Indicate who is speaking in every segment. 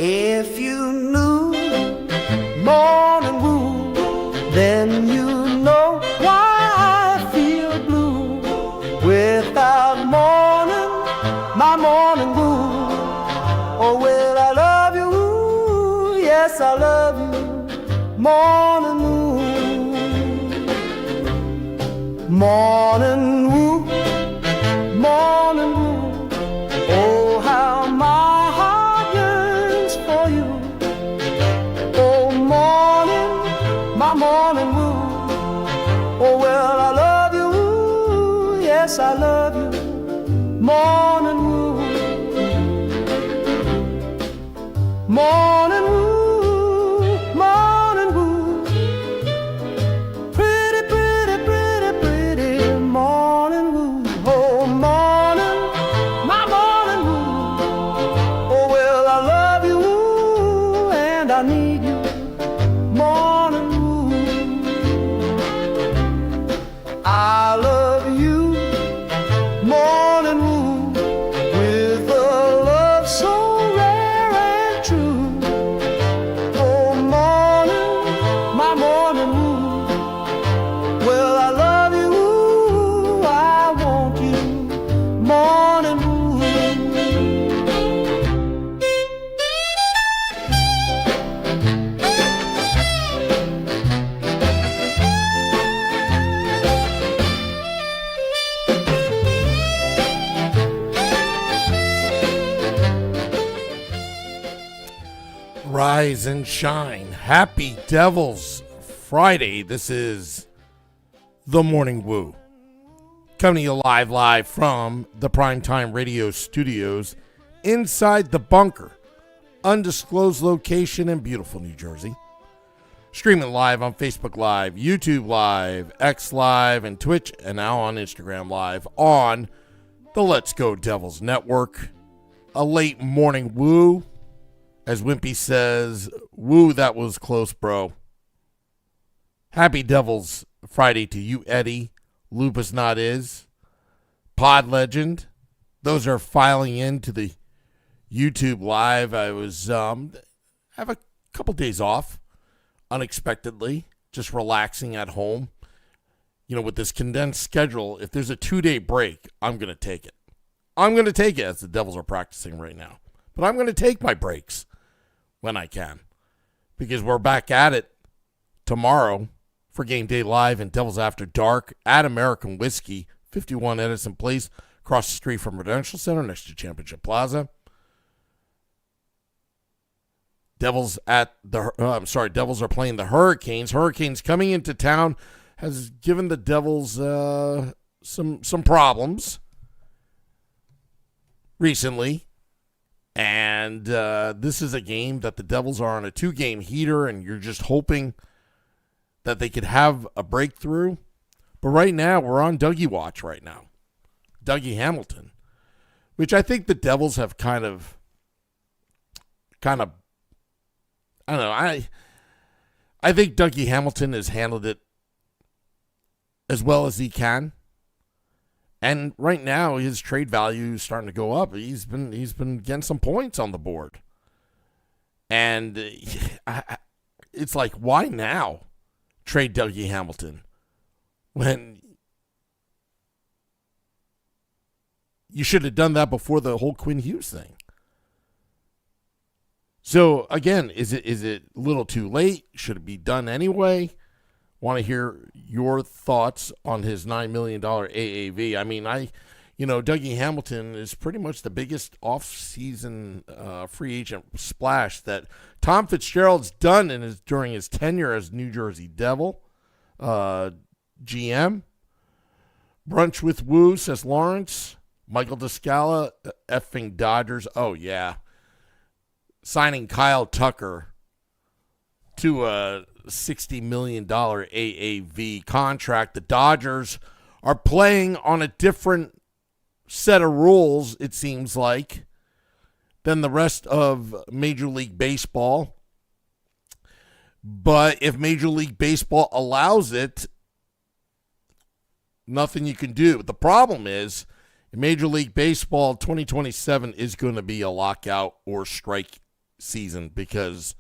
Speaker 1: If you knew morning wood, then you know why I feel blue. Without morning, my morning wood. Oh, well, I love you, ooh, yes, I love you, morning wood. Morning wood, morning wood. Oh, how my heart yearns for you. Oh, morning, my morning wood. Oh, well, I love you, ooh, yes, I love you, morning wood. Morning wood, morning wood. Pretty, pretty, pretty, pretty morning wood. Oh, morning, my morning wood. Oh, well, I love you, ooh, and I need you, morning wood. I love you, morning wood, with a love so rare and true. Oh, morning, my morning wood. Well, I love you, ooh, I want you, morning wood.
Speaker 2: Rise and shine. Happy Devils Friday. This is the Morning Woo. Coming to you live from the Primetime Radio Studios inside the bunker. Undisclosed location in beautiful New Jersey. Streaming live on Facebook Live, YouTube Live, X Live, and Twitch, and now on Instagram Live on the Let's Go Devils Network. A late morning woo. As Wimpy says, woo, that was close, bro. Happy Devils Friday to you, Eddie. Lupus Not Is. Pod Legend. Those are filing into the YouTube Live. I was, have a couple days off, unexpectedly, just relaxing at home. You know, with this condensed schedule, if there's a 2-day break, I'm going to take it. I'm going to take it, as the Devils are practicing right now. But I'm going to take my breaks when I can, because we're back at it tomorrow for Game Day Live and Devils After Dark at American Whiskey, 51 Edison Place, across the street from Prudential Center, next to Championship Plaza. Devils are playing the Hurricanes. Hurricanes coming into town has given the Devils some problems recently. And this is a game that the Devils are on a 2-game heater, and you're just hoping that they could have a breakthrough. But right now, we're on Dougie watch right now. Dougie Hamilton, which I think the Devils have kind of, I don't know, I think Dougie Hamilton has handled it as well as he can. And right now, his trade value is starting to go up. He's been getting some points on the board. And it's like, why now trade Dougie Hamilton when you should have done that before the whole Quinn Hughes thing? So, again, is it a little too late? Should it be done anyway? Want to hear your thoughts on his $9 million AAV. I mean, Dougie Hamilton is pretty much the biggest off-season free agent splash that Tom Fitzgerald's done during his tenure as New Jersey Devil GM. Brunch with Woo, says Lawrence. Michael Descala, effing Dodgers. Oh, yeah. Signing Kyle Tucker to a $60 million AAV contract. The Dodgers are playing on a different set of rules, it seems like, than the rest of Major League Baseball. But if Major League Baseball allows it, nothing you can do. But the problem is, in Major League Baseball, 2027 is going to be a lockout or strike season because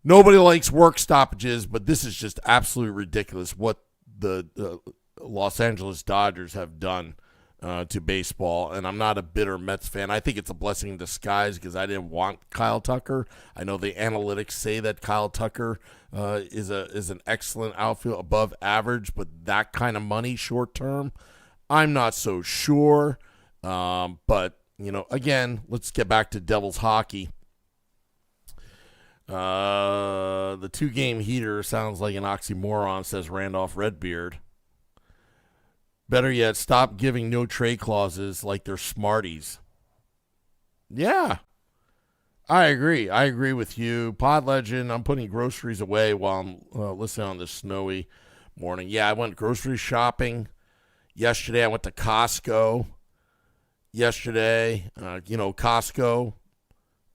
Speaker 2: nobody likes work stoppages, but this is just absolutely ridiculous what the Los Angeles Dodgers have done to baseball. And I'm not a bitter Mets fan. I think it's a blessing in disguise because I didn't want Kyle Tucker. I know the analytics say that Kyle Tucker is an excellent outfield, above average, but that kind of money short term, I'm not so sure. But, again, let's get back to Devils hockey. The 2-game heater sounds like an oxymoron, says Randolph Redbeard. Better yet, stop giving no trade clauses like they're Smarties. Yeah, I agree. I agree with you. Pod Legend, I'm putting groceries away while I'm listening on this snowy morning. Yeah, I went grocery shopping yesterday. I went to Costco yesterday. Costco,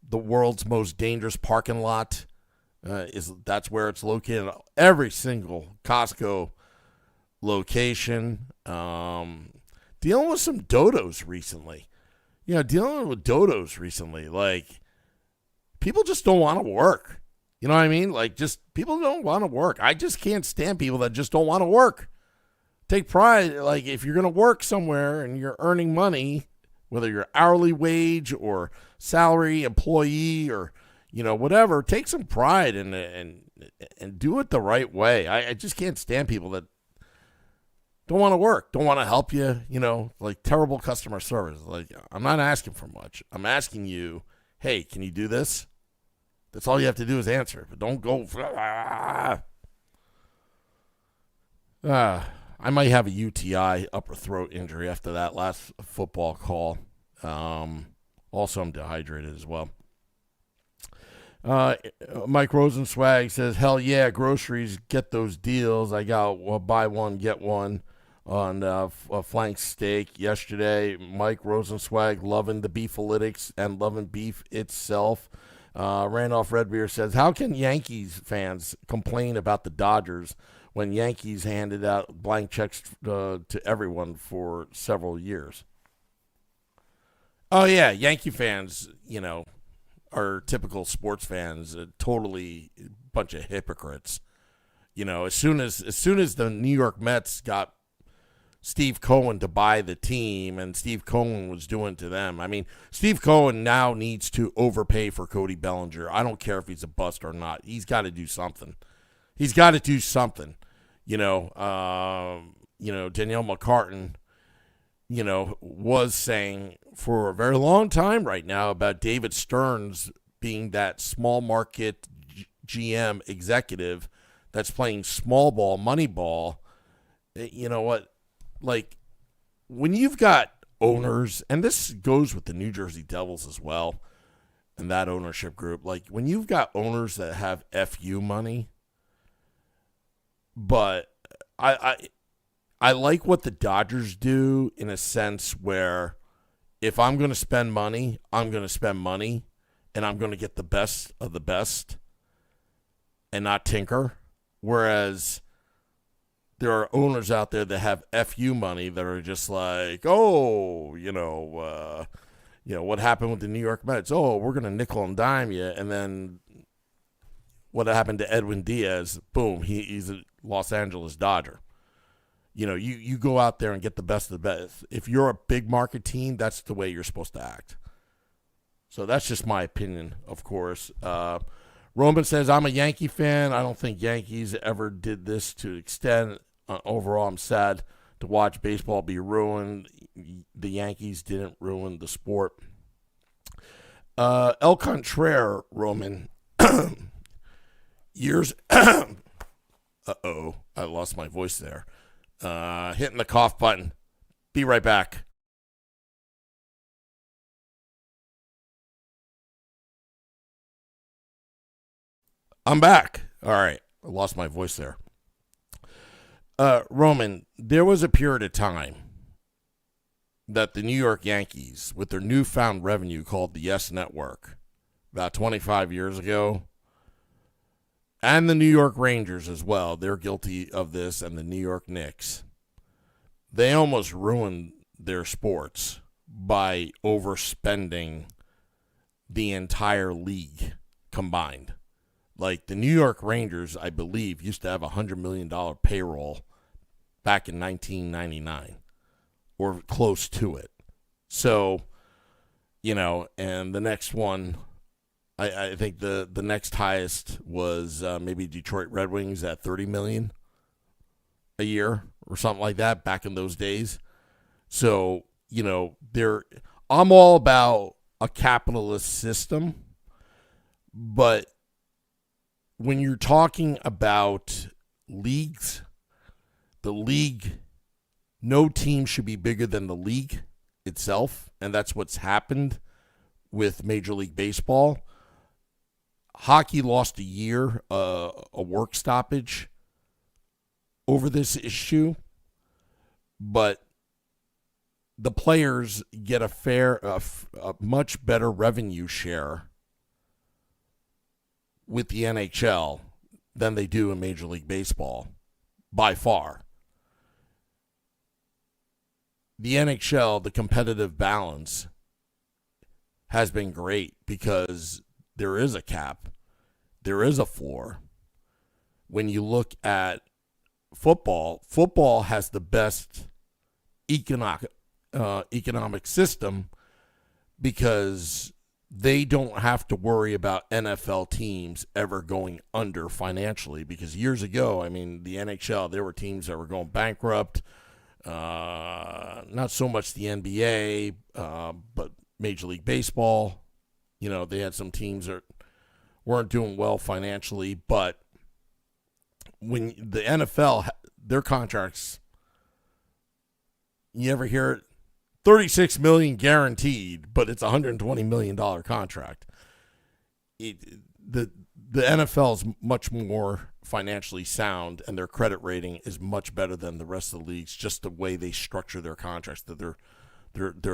Speaker 2: the world's most dangerous parking lot, that's where it's located. Every single Costco location. Dealing with some dodos recently. Like, people just don't want to work. You know what I mean? Like, just people don't want to work. I just can't stand people that just don't want to work. Take pride. Like, if you're going to work somewhere and you're earning money, whether you're hourly wage or salary employee or, whatever, take some pride and do it the right way. I just can't stand people that don't want to work, don't want to help you, like terrible customer service. Like, I'm not asking for much. I'm asking you, hey, can you do this? That's all you have to do is answer, but don't go. I might have a UTI, upper throat injury after that last football call. Also, I'm dehydrated as well. Mike Rosenswag says, hell yeah, groceries, get those deals. I got buy one, get one on a flank steak yesterday. Mike Rosenswag loving the beefalytics and loving beef itself. Randolph Redbeard says, how can Yankees fans complain about the Dodgers when Yankees handed out blank checks to everyone for several years? Oh, yeah, Yankee fans, are typical sports fans, totally a bunch of hypocrites. As soon as the New York Mets got Steve Cohen to buy the team, and Steve Cohen was doing to them. I mean, Steve Cohen now needs to overpay for Cody Bellinger. I don't care if he's a bust or not. He's got to do something. Danielle McCartan, was saying for a very long time right now about David Stearns being that small market GM executive that's playing small ball, money ball. You know what? Like, when you've got owners, and this goes with the New Jersey Devils as well, and that ownership group, like, when you've got owners that have FU money, but I like what the Dodgers do in a sense where if I'm going to spend money, I'm going to spend money, and I'm going to get the best of the best and not tinker. Whereas there are owners out there that have FU money that are just like, what happened with the New York Mets? Oh, we're going to nickel and dime you. And then what happened to Edwin Diaz? Boom, he's a Los Angeles Dodger. You go out there and get the best of the best. If you're a big market team, that's the way you're supposed to act. So that's just my opinion, of course. Roman says, I'm a Yankee fan. I don't think Yankees ever did this to extent. Overall, I'm sad to watch baseball be ruined. The Yankees didn't ruin the sport. El Contraire, Roman. Years. Uh-oh. I lost my voice there. Hitting the cough button. Be right back. I'm back. All right. I lost my voice there. Roman, there was a period of time that the New York Yankees, with their newfound revenue called the Yes Network, about 25 years ago, and the New York Rangers as well, they're guilty of this, and the New York Knicks. they almost ruined their sports by overspending the entire league combined. Like the New York Rangers, I believe, used to have a $100 million payroll back in 1999 or close to it. So, and the next one, I think the next highest was maybe Detroit Red Wings at $30 million a year or something like that back in those days. So, I'm all about a capitalist system, but when you're talking about leagues, no team should be bigger than the league itself, and that's what's happened with Major League Baseball. Hockey lost a year, a work stoppage over this issue, but the players get a much better revenue share with the NHL than they do in Major League Baseball, by far. The NHL, the competitive balance, has been great because there is a cap, there is a floor. When you look at football has the best economic system because they don't have to worry about NFL teams ever going under financially, because years ago, the NHL, there were teams that were going bankrupt. Not so much the NBA, but Major League Baseball. They had some teams that weren't doing well financially, but when the NFL, their contracts, you ever hear it? $36 million guaranteed, but it's a $120 million contract. The NFL is much more financially sound, and their credit rating is much better than the rest of the leagues. Just the way they structure their contracts, that there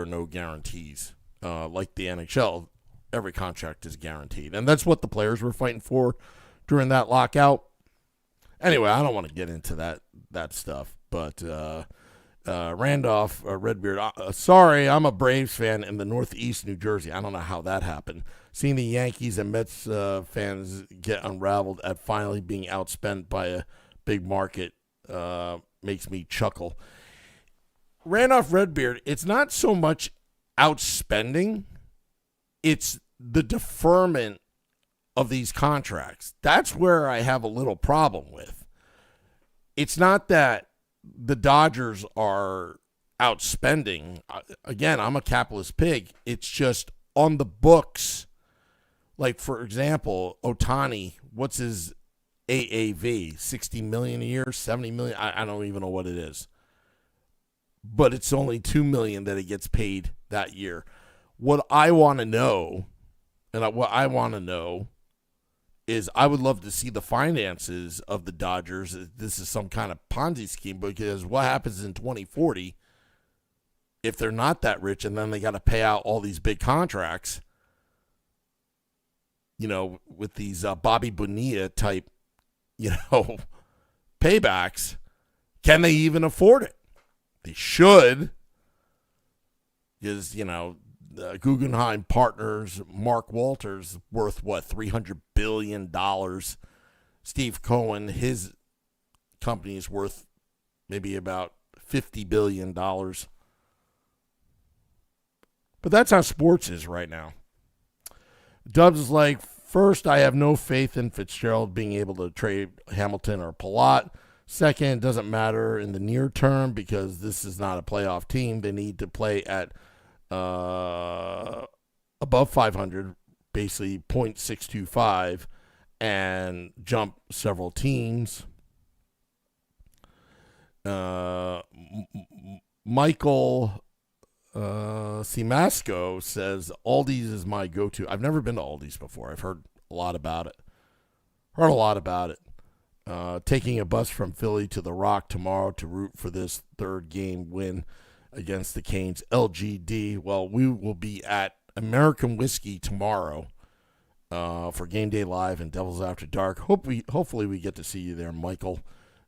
Speaker 2: are no guarantees. Like the NHL, every contract is guaranteed, and that's what the players were fighting for during that lockout. Anyway, I don't want to get into that stuff, but. Randolph Redbeard, sorry, I'm a Braves fan in the Northeast New Jersey. I don't know how that happened. Seeing the Yankees and Mets fans get unraveled at finally being outspent by a big market makes me chuckle. Randolph Redbeard, it's not so much outspending, it's the deferment of these contracts. That's where I have a little problem with. It's not that the Dodgers are outspending. Again, I'm a capitalist pig. It's just on the books. Like, for example, Ohtani, what's his AAV? 60 million a year, 70 million? I don't even know what it is. But it's only 2 million that he gets paid that year. What I want to know, is I would love to see the finances of the Dodgers. This is some kind of Ponzi scheme, because what happens in 2040 if they're not that rich and then they got to pay out all these big contracts, with these Bobby Bonilla type, paybacks? Can they even afford it? They should, because, Guggenheim Partners, Mark Walters, worth $300 billion. Steve Cohen, his company is worth maybe about $50 billion. But that's how sports is right now. Dubs is like, first, I have no faith in Fitzgerald being able to trade Hamilton or Palat. Second, it doesn't matter in the near term because this is not a playoff team. They need to play at above 500, basically .625, and jump several teams. Michael Simasco says, Aldi's is my go-to. I've never been to Aldi's before. I've heard a lot about it. Taking a bus from Philly to the Rock tomorrow to root for this third game win against the Canes. LGD. Well, we will be at American Whiskey tomorrow for Game Day Live and Devils After Dark. Hopefully we get to see you there, Michael.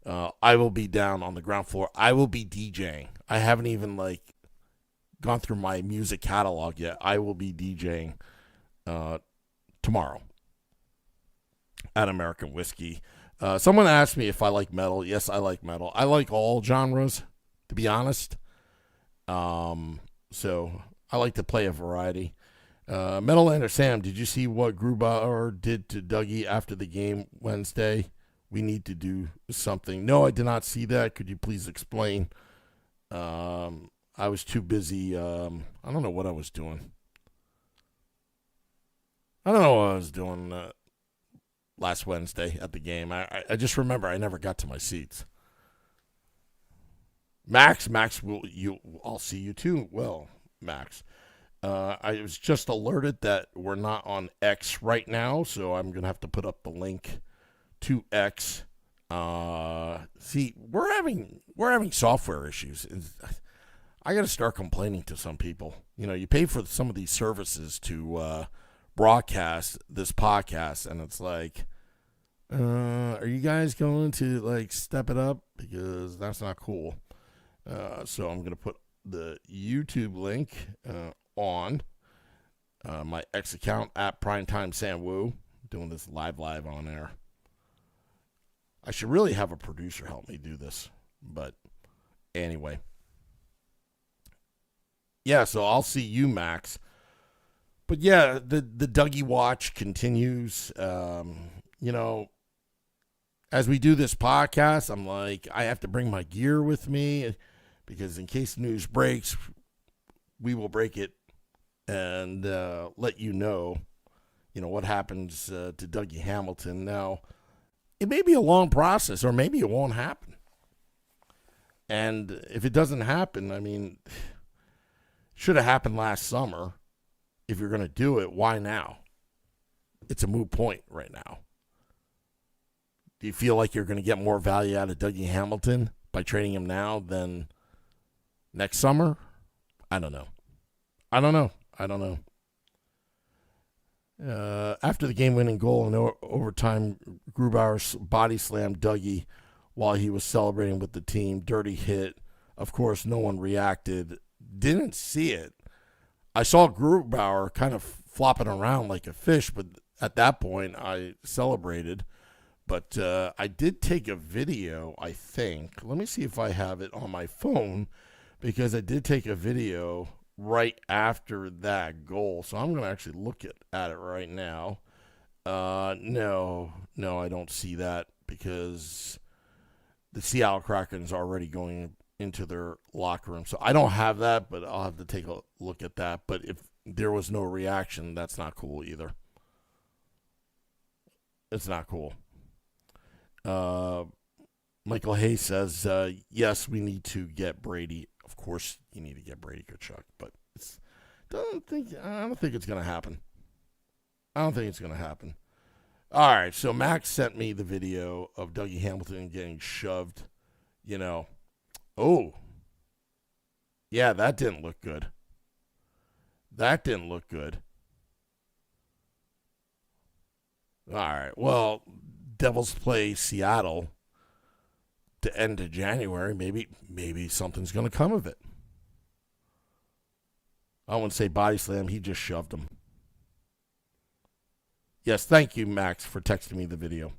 Speaker 2: I will be down on the ground floor. I will be DJing. I haven't even gone through my music catalog yet. I will be DJing tomorrow at American Whiskey. Someone asked me if I like metal. Yes, I like metal. I like all genres, to be honest. So I like to play a variety. Metallander Sam, did you see what Grubauer did to Dougie after the game Wednesday? We need to do something. No, I did not see that. Could you please explain? I was too busy. I don't know what I was doing. Last Wednesday at the game. I just remember I never got to my seats. Max, I'll see you too. Well, Max, I was just alerted that we're not on X right now, so I'm gonna have to put up the link to X. See, we're having software issues. I got to start complaining to some people. You pay for some of these services to broadcast this podcast, and it's like, are you guys going to step it up, because that's not cool. So I'm gonna put the YouTube link on my X account at Primetime Sam Wu. Doing this live on air. I should really have a producer help me do this, but anyway. Yeah, so I'll see you, Max. But yeah, the Dougie watch continues. As we do this podcast, I'm like, I have to bring my gear with me, because in case news breaks, we will break it and let you know what happens to Dougie Hamilton. Now, it may be a long process, or maybe it won't happen. And if it doesn't happen, I mean, it should have happened last summer. If you're going to do it, why now? It's a moot point right now. Do you feel like you're going to get more value out of Dougie Hamilton by trading him now than next summer? I don't know. After the game-winning goal in overtime, Grubauer body slammed Dougie while he was celebrating with the team. Dirty hit. Of course, no one reacted. Didn't see it. I saw Grubauer kind of flopping around like a fish, but at that point, I celebrated. But I did take a video, I think. Let me see if I have it on my phone, because I did take a video right after that goal. So I'm going to actually look at it right now. No, I don't see that, because the Seattle Kraken's already going into their locker room. So I don't have that, but I'll have to take a look at that. But if there was no reaction, that's not cool either. It's not cool. Michael Hayes says, yes, we need to get Brady. Of course you need to get Brady Kachuk, but I don't think it's going to happen. All right, so Max sent me the video of Dougie Hamilton getting shoved, Oh, yeah, that didn't look good. All right, well, Devils play Seattle to end of January. Maybe something's going to come of it. I wouldn't say body slam. He just shoved him. Yes, thank you, Max, for texting me the video.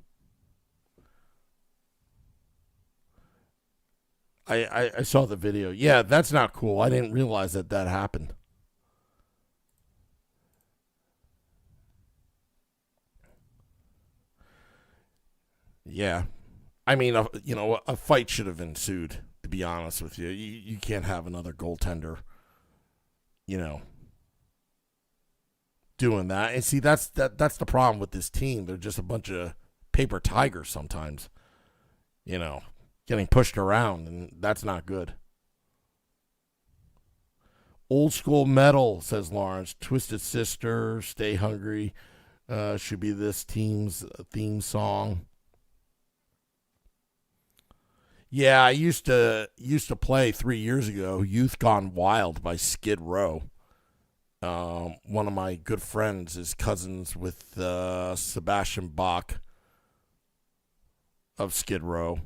Speaker 2: I saw the video. Yeah, that's not cool. I didn't realize that happened. Yeah. I mean, a fight should have ensued, to be honest with you. You can't have another goaltender, doing that. And see, that's the problem with this team. They're just a bunch of paper tigers sometimes, getting pushed around, and that's not good. Old school metal, says Lawrence. Twisted Sister, Stay Hungry, should be this team's theme song. Yeah, I used to play 3 years ago Youth Gone Wild by Skid Row. One of my good friends is cousins with Sebastian Bach of Skid Row.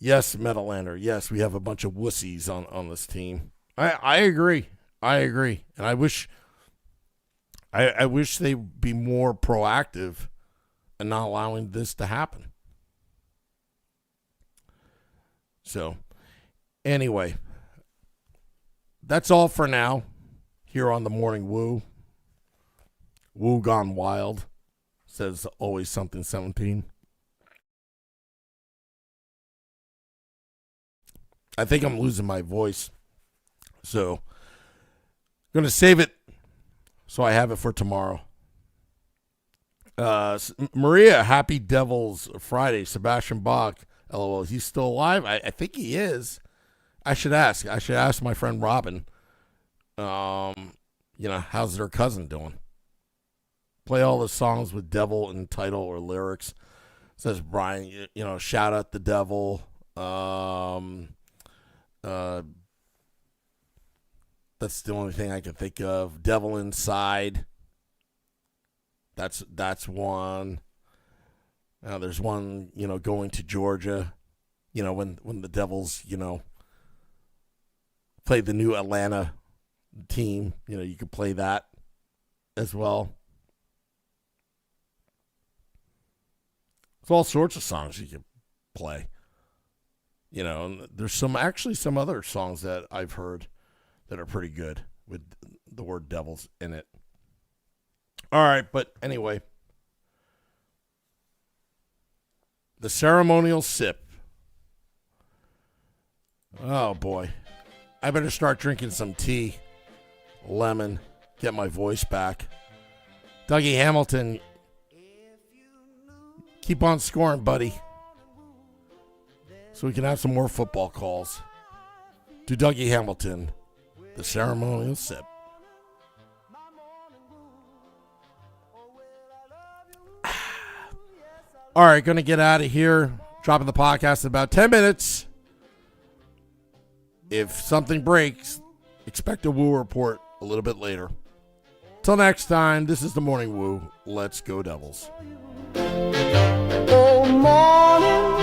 Speaker 2: Yes, Metalander. Yes, we have a bunch of wussies on this team. I agree. And I wish they'd be more proactive in not allowing this to happen. So, anyway, that's all for now here on the Morning Woo. Woo gone wild, says always something 17. I think I'm losing my voice, so I'm going to save it so I have it for tomorrow. Maria, happy Devil's Friday. Sebastian Bach, LOL. He's still alive? I think he is. I should ask. I should ask my friend Robin. How's their cousin doing? Play all the songs with devil in title or lyrics. Says Brian, shout out the devil. That's the only thing I can think of. Devil Inside. That's one. There's one, going to Georgia. When the Devils, play the new Atlanta team. You could play that as well. There's all sorts of songs you can play. And there's some other songs that I've heard that are pretty good with the word devils in it. All right, but anyway. The ceremonial sip. Oh, boy. I better start drinking some tea. Lemon. Get my voice back. Dougie Hamilton. Keep on scoring, buddy. So we can have some more football calls. To Dougie Hamilton. The ceremonial sip. All right, going to get out of here. Dropping the podcast in about 10 minutes. If something breaks, expect a Woo report a little bit later. Till next time, this is the Morning Woo. Let's go Devils.
Speaker 1: Oh, morning.